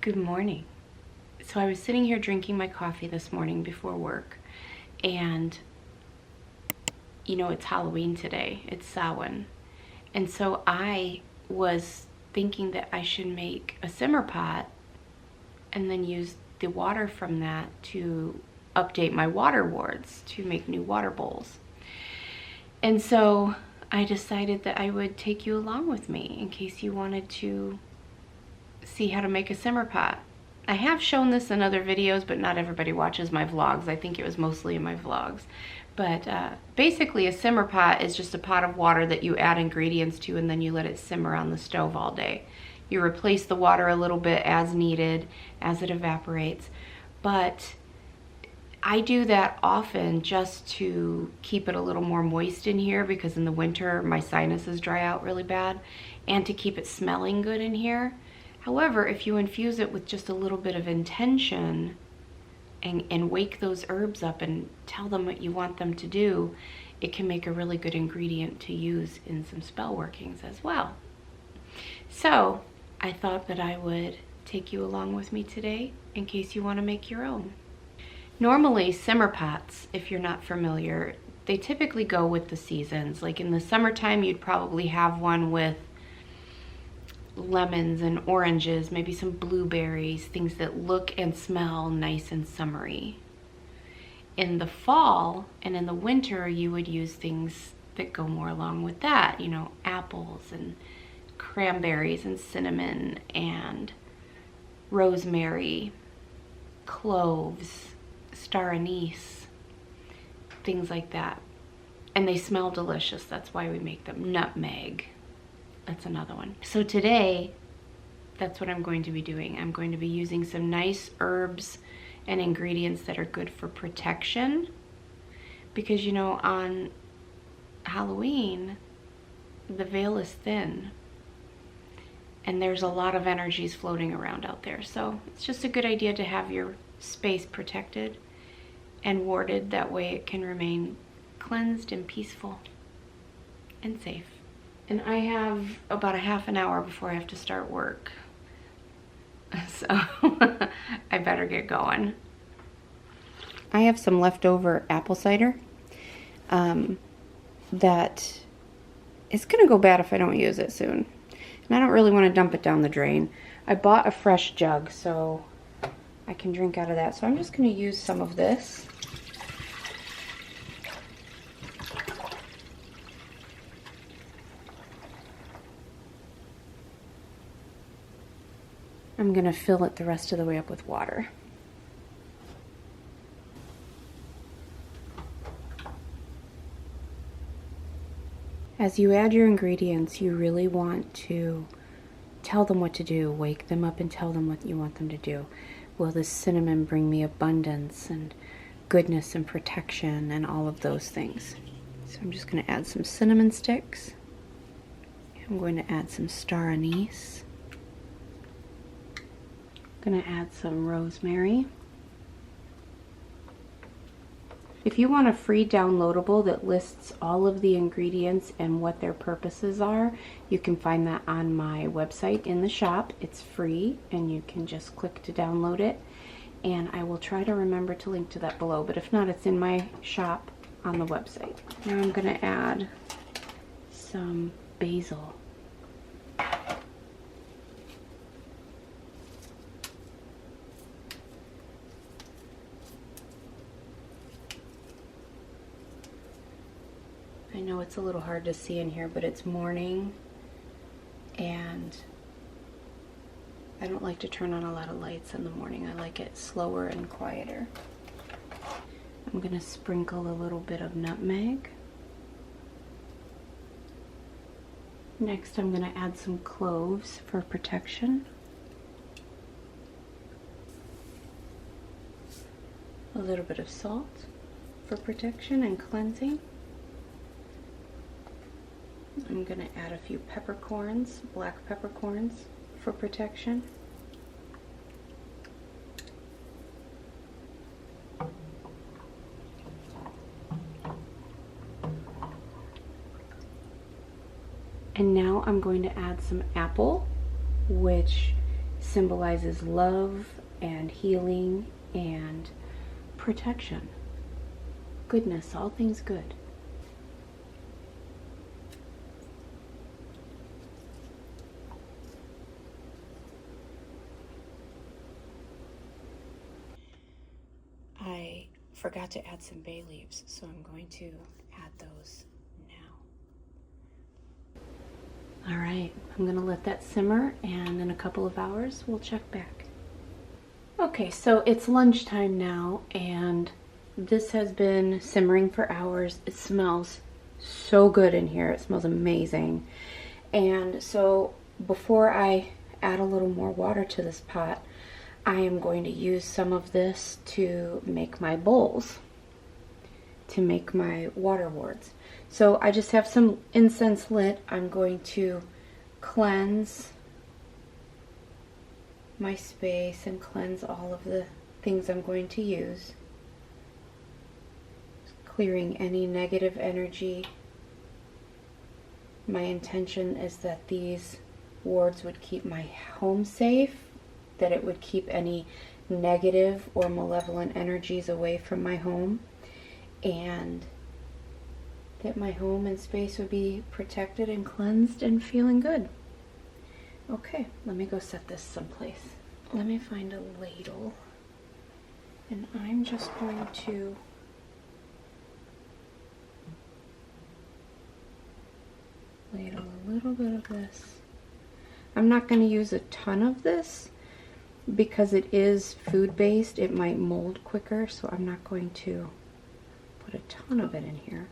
Good morning. So I was sitting here drinking my coffee this morning before work, and you know it's Halloween today, it's Samhain. And so I was thinking that I should make a simmer pot and then use the water from that to update my water wards, to make new water bowls. And so I decided that I would take you along with me in case you wanted to see how to make a simmer pot. I have shown this in other videos, but not everybody watches my vlogs. I think it was mostly in my vlogs. But basically a simmer pot is just a pot of water that you add ingredients to and then you let it simmer on the stove all day. You replace the water a little bit as needed as it evaporates. But I do that often just to keep it a little more moist in here, because in the winter my sinuses dry out really bad, and to keep it smelling good in here. However, if you infuse it with just a little bit of intention and wake those herbs up and tell them what you want them to do, it can make a really good ingredient to use in some spell workings as well. So I thought that I would take you along with me today in case you want to make your own. Normally simmer pots, if you're not familiar, they typically go with the seasons. Like in the summertime, you'd probably have one with lemons and oranges, maybe some blueberries, things that look and smell nice and summery. In the fall and in the winter, you would use things that go more along with that, you know, apples and cranberries and cinnamon and rosemary, cloves, star anise, things like that. And they smell delicious, that's why we make them. Nutmeg, that's another one. So today, that's what I'm going to be doing. I'm going to be using some nice herbs and ingredients that are good for protection. Because, you know, on Halloween, the veil is thin. And there's a lot of energies floating around out there. So it's just a good idea to have your space protected and warded. That way it can remain cleansed and peaceful and safe. And I have about a half an hour before I have to start work. So I better get going. I have some leftover apple cider that is gonna go bad if I don't use it soon. And I don't really want to dump it down the drain. I bought a fresh jug so I can drink out of that. So I'm just gonna use some of this. I'm gonna fill it the rest of the way up with water. As you add your ingredients, you really want to tell them what to do. Wake them up and tell them what you want them to do. Will this cinnamon bring me abundance and goodness and protection and all of those things? So I'm just gonna add some cinnamon sticks. I'm going to add some star anise. I'm gonna add some rosemary. If you want a free downloadable that lists all of the ingredients and what their purposes are, you can find that on my website in the shop. It's free and you can just click to download it. And I will try to remember to link to that below, but if not, it's in my shop on the website. Now I'm gonna add some basil. I know it's a little hard to see in here, but it's morning and I don't like to turn on a lot of lights in the morning. I like it slower and quieter. I'm gonna sprinkle a little bit of nutmeg. Next, I'm gonna add some cloves for protection. A little bit of salt for protection and cleansing. I'm going to add a few peppercorns, black peppercorns, for protection. And now I'm going to add some apple, which symbolizes love and healing and protection. Goodness, all things good. I forgot to add some bay leaves, so I'm going to add those now. All right, I'm gonna let that simmer, and in a couple of hours, we'll check back. Okay, so it's lunchtime now, and this has been simmering for hours. It smells so good in here. It smells amazing. And so before I add a little more water to this pot, I am going to use some of this to make my bowls, to make my water wards. So I just have some incense lit. I'm going to cleanse my space and cleanse all of the things I'm going to use. Clearing any negative energy. My intention is that these wards would keep my home safe, that it would keep any negative or malevolent energies away from my home, and that my home and space would be protected and cleansed and feeling good. Okay, let me go set this someplace. Let me find a ladle, and I'm just going to ladle a little bit of this. I'm not going to use a ton of this because it is food-based. It might mold quicker, so I'm not going to put a ton of it in here.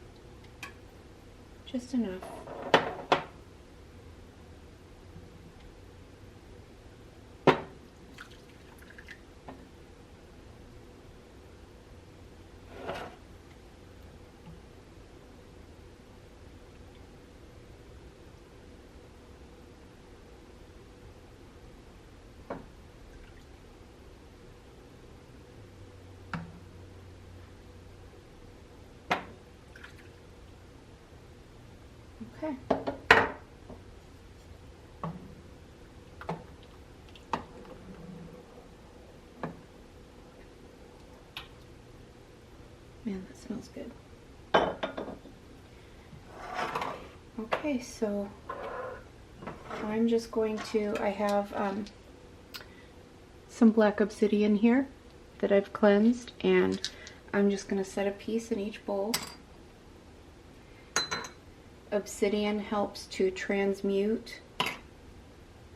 Just enough. Okay. Man, that smells good. Okay, so I'm just going to, I have some black obsidian here that I've cleansed, and I'm just going to set a piece in each bowl. Obsidian helps to transmute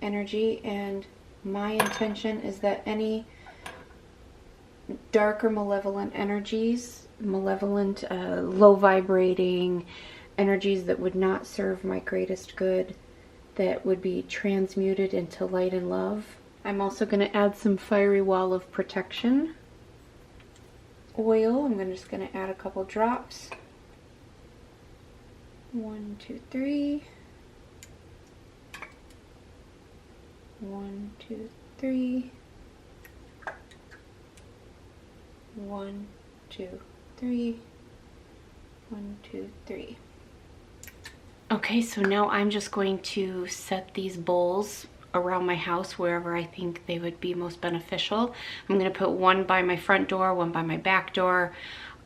energy, and my intention is that any dark or malevolent energies, malevolent, low vibrating energies that would not serve my greatest good, that would be transmuted into light and love. I'm also going to add some fiery wall of protection oil. I'm just going to add a couple drops. 1, 2, 3. 1, 2, 3. 1, 2, 3. 1, 2, 3. Okay, so now I'm just going to set these bowls around my house wherever I think they would be most beneficial. I'm going to put one by my front door, one by my back door.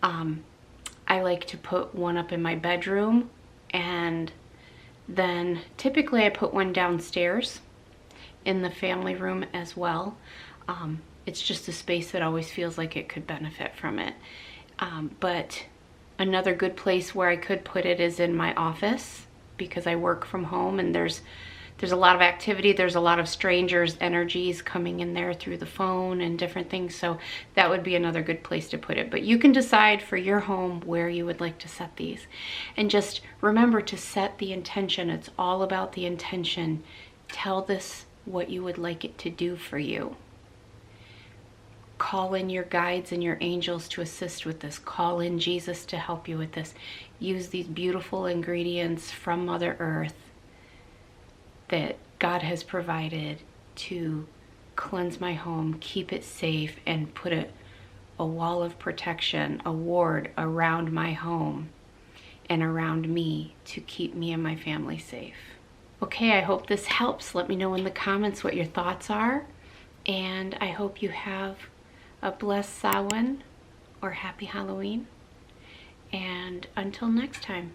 I like to put one up in my bedroom, and then typically I put one downstairs in the family room as well. It's just a space that always feels like it could benefit from it. But another good place where I could put it is in my office, because I work from home and there's a lot of activity. There's a lot of strangers' energies coming in there through the phone and different things. So that would be another good place to put it. But you can decide for your home where you would like to set these. And just remember to set the intention. It's all about the intention. Tell this what you would like it to do for you. Call in your guides and your angels to assist with this. Call in Jesus to help you with this. Use these beautiful ingredients from Mother Earth that God has provided to cleanse my home, keep it safe, and put a wall of protection, a ward around my home and around me to keep me and my family safe. Okay, I hope this helps. Let me know in the comments what your thoughts are. And I hope you have a blessed Samhain or happy Halloween. And until next time.